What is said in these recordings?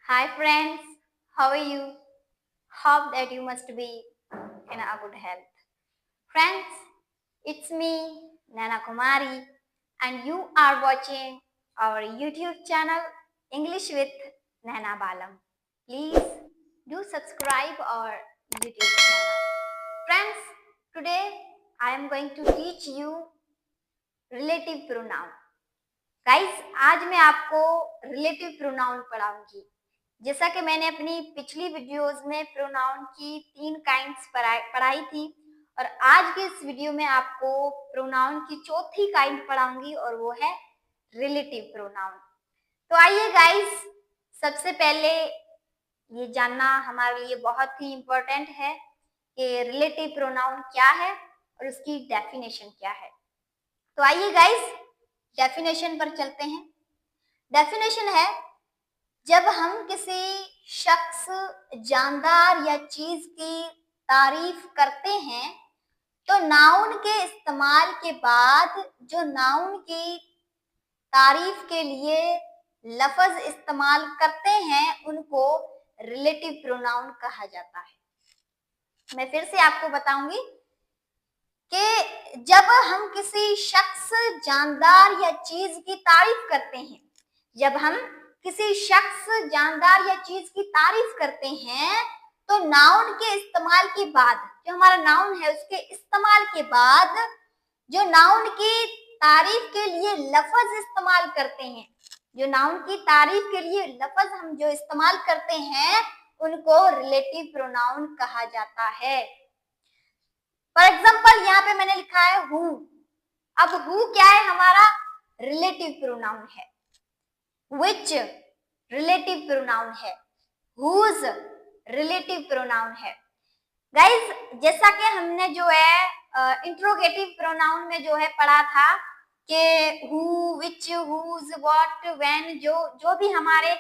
Hi friends, how are you? Hope that you must be in a good health. Friends, it's me, Nana Kumari, and you are watching our YouTube channel English with Nana Balam. Please do subscribe our YouTube channel. Friends, today I am going to teach you relative pronoun. Guys, आज मैं आपको relative pronoun पढ़ाऊंगी। जैसा कि मैंने अपनी पिछली videos में pronoun की 3 काइंड्स पढ़ाई थी और आज के इस वीडियो में आपको प्रोनाउन की चौथी काइंड पढ़ाऊंगी और वो है रिलेटिव प्रोनाउन। तो आइए गाइस, सबसे पहले ये जानना हमारे लिए बहुत ही इम्पोर्टेंट है कि रिलेटिव प्रोनाउन क्या है और उसकी डेफिनेशन क्या है। तो आइए गाइस, डेफिनेशन पर चलते हैं। डेफिनेशन है, जब हम किसी शख्स, जानदार या चीज की तारीफ करते हैं तो नाउन के इस्तेमाल के बाद जो नाउन की तारीफ के लिए लफ्ज इस्तेमाल करते हैं उनको रिलेटिव प्रोनाउन कहा जाता है। मैं फिर से आपको बताऊंगी कि जब हम किसी शख्स, जानदार या चीज की तारीफ करते हैं, जब हम किसी शख्स, जानदार या चीज की तारीफ करते हैं तो नाउन के इस्तेमाल के बाद, जो हमारा नाउन है उसके इस्तेमाल के बाद जो नाउन की तारीफ के लिए लफ्ज इस्तेमाल करते हैं, जो नाउन की तारीफ के लिए लफ्ज हम जो इस्तेमाल करते हैं उनको रिलेटिव प्रोनाउन कहा जाता है। फॉर एग्जाम्पल यहाँ पे मैंने लिखा है हु। अब हु क्या है? हमारा रिलेटिव प्रोनाउन है। विच रिलेटिव प्रोनाउन है। हुज रिलेटिव प्रोनाउन है। गाइज, जैसा कि हमने जो है इंट्रोगेटिव प्रोनाउन में जो है पढ़ा था कि who, which, whose, what, when, जो भी हमारे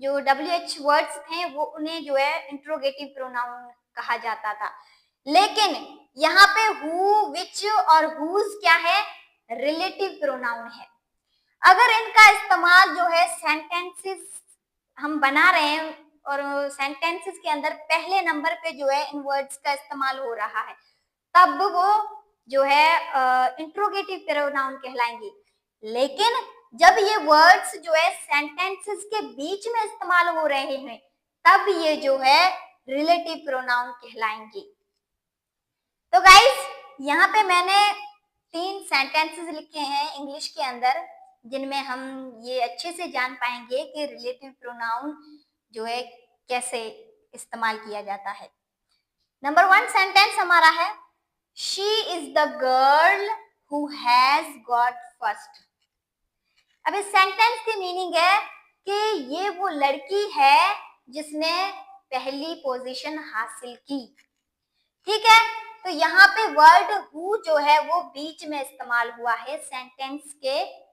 जो WH वर्ड्स थे वो उन्हें जो है इंट्रोगेटिव प्रोनाउन कहा जाता था। लेकिन यहाँ पे हु, विच और हुज क्या है? रिलेटिव प्रोनाउन है। अगर इनका इस्तेमाल जो है सेंटेंसेस हम बना रहे हैं और सेंटेंसेस के अंदर पहले नंबर पे जो है इन वर्ड्स का इस्तेमाल हो रहा है, तब वो जो है इंट्रोगेटिव प्रोनाउन कहलाएंगे। लेकिन जब ये वर्ड्स जो है सेंटेंसेस के बीच में इस्तेमाल हो रहे हैं तब ये जो है रिलेटिव प्रोनाउन कहलाएंगे। तो गाइस, यहाँ पे मैंने 3 सेंटेंसेस लिखे हैं इंग्लिश के अंदर जिनमें हम ये अच्छे से जान पाएंगे कि रिलेटिव प्रोनाउन जो है कैसे इस्तेमाल किया जाता है। नंबर 1 सेंटेंस हमारा है, she is the girl who has got first. अब इस सेंटेंस की मीनिंग है कि ये वो लड़की है जिसने पहली पोजीशन हासिल की। ठीक है, तो यहाँ पे वर्ड हु जो है वो बीच में इस्तेमाल हुआ है, सेंटेंस के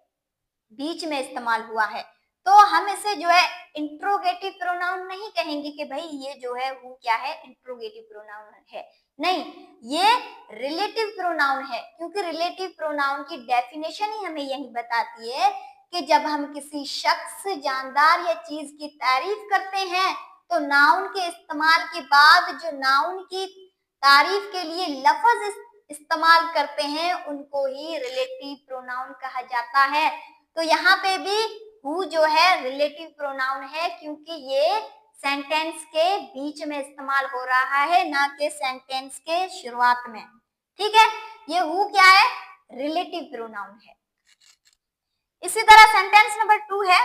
बीच में इस्तेमाल हुआ है। तो हम इसे जो है इंट्रोगेटिव प्रोनाउन नहीं कहेंगे कि भाई ये जो है हु क्या है, इंट्रोगेटिव प्रोनाउन है। नहीं, ये रिलेटिव प्रोनाउन है, क्योंकि रिलेटिव प्रोनाउन की डेफिनेशन ही हमें यही बताती है कि जब हम किसी शख्स, जानदार या चीज की तारीफ करते हैं तो नाउन के इस्तेमाल के बाद जो नाउन की तारीफ के लिए लफ्ज इस्तेमाल करते हैं उनको ही रिलेटिव प्रोनाउन कहा जाता है। तो यहाँ पे भी हु जो है रिलेटिव प्रोनाउन है, क्योंकि ये सेंटेंस के बीच में इस्तेमाल हो रहा है, ना कि सेंटेंस के शुरुआत में। ठीक है, ये हु क्या है? रिलेटिव प्रोनाउन है। इसी तरह सेंटेंस नंबर 2 है,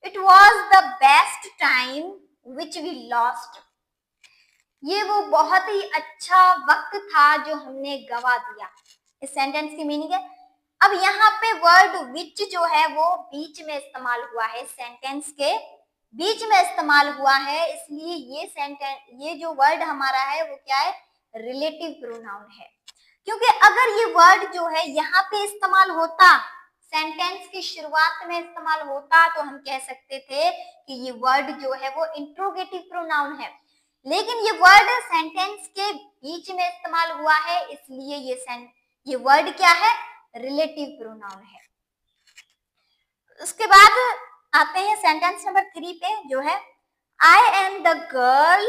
it was the best time which we lost. ये वो बहुत ही अच्छा वक्त था जो हमने गवा दिया। इस सेंटेंस की मीनिंग है, अब यहाँ पे वर्ड विच जो है वो बीच में इस्तेमाल हुआ है, सेंटेंस के बीच में इस्तेमाल हुआ है, इसलिए ये सेंटेंस, ये जो वर्ड हमारा है वो क्या है? रिलेटिव प्रोनाउन है। क्योंकि अगर ये वर्ड जो है यहाँ पे इस्तेमाल होता, सेंटेंस की शुरुआत में इस्तेमाल होता, तो हम कह सकते थे कि ये वर्ड जो है वो इंट्रोगेटिव प्रोनाउन है। लेकिन ये वर्ड सेंटेंस के बीच में इस्तेमाल हुआ है, इसलिए ये वर्ड क्या है? रिलेटिव प्रोनाउन है। उसके बाद आते हैं सेंटेंस नंबर 3 पे, जो है I am the girl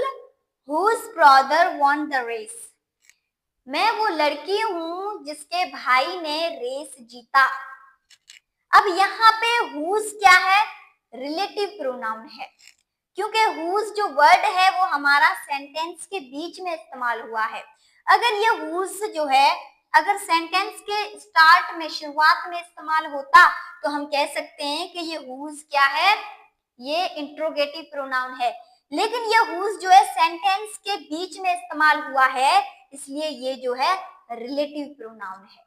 whose brother won the race. मैं वो लड़की हूं जिसके भाई ने रेस जीता। अब यहाँ पे whose क्या है? रिलेटिव प्रोनाउन है, क्योंकि whose जो वर्ड है वो हमारा सेंटेंस के बीच में इस्तेमाल हुआ है। अगर ये whose जो है अगर सेंटेंस के स्टार्ट में शुरुआत में इस्तेमाल होता तो हम कह सकते हैं कि ये whose क्या है? ये इंट्रोगेटिव प्रोनाउन है, लेकिन ये whose जो है सेंटेंस के बीच में इस्तेमाल हुआ है, इसलिए ये जो है रिलेटिव प्रोनाउन है।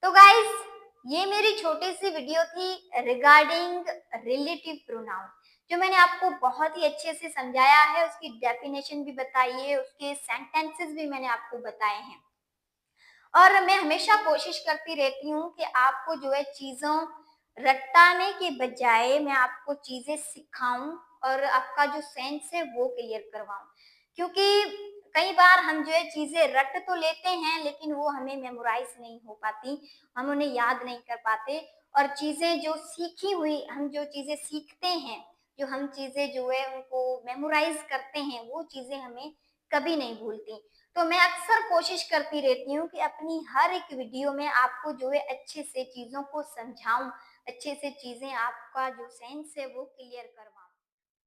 तो गाइस, ये मेरी छोटी सी वीडियो थी रिगार्डिंग रिलेटिव प्रोनाउन, जो मैंने आपको बहुत ही अच्छे से समझाया है, उसकी डेफिनेशन भी बताई है, उसके सेंटेंसेस भी मैंने आपको बताए हैं। और मैं हमेशा कोशिश करती रहती हूँ कि आपको जो है चीज़ों रटाने के बजाय मैं आपको चीज़ें सिखाऊं और आपका जो सेंस है वो क्लियर करवाऊं, क्योंकि कई बार हम जो है चीज़ें रट तो लेते हैं लेकिन वो हमें मेमोराइज नहीं हो पाती, हम उन्हें याद नहीं कर पाते। और चीज़ें जो सीखी हुई हम जो चीज़ें सीखते हैं, जो हम चीज़ें जो है उनको मेमोराइज करते हैं, वो चीज़ें हमें कभी नहीं भूलती। तो मैं अक्सर कोशिश करती रहती हूँ कि अपनी हर एक वीडियो में आपको जो है अच्छे से चीज़ों को समझाऊं, अच्छे से चीज़ें आपका जो सेंस है वो क्लियर करवाऊं।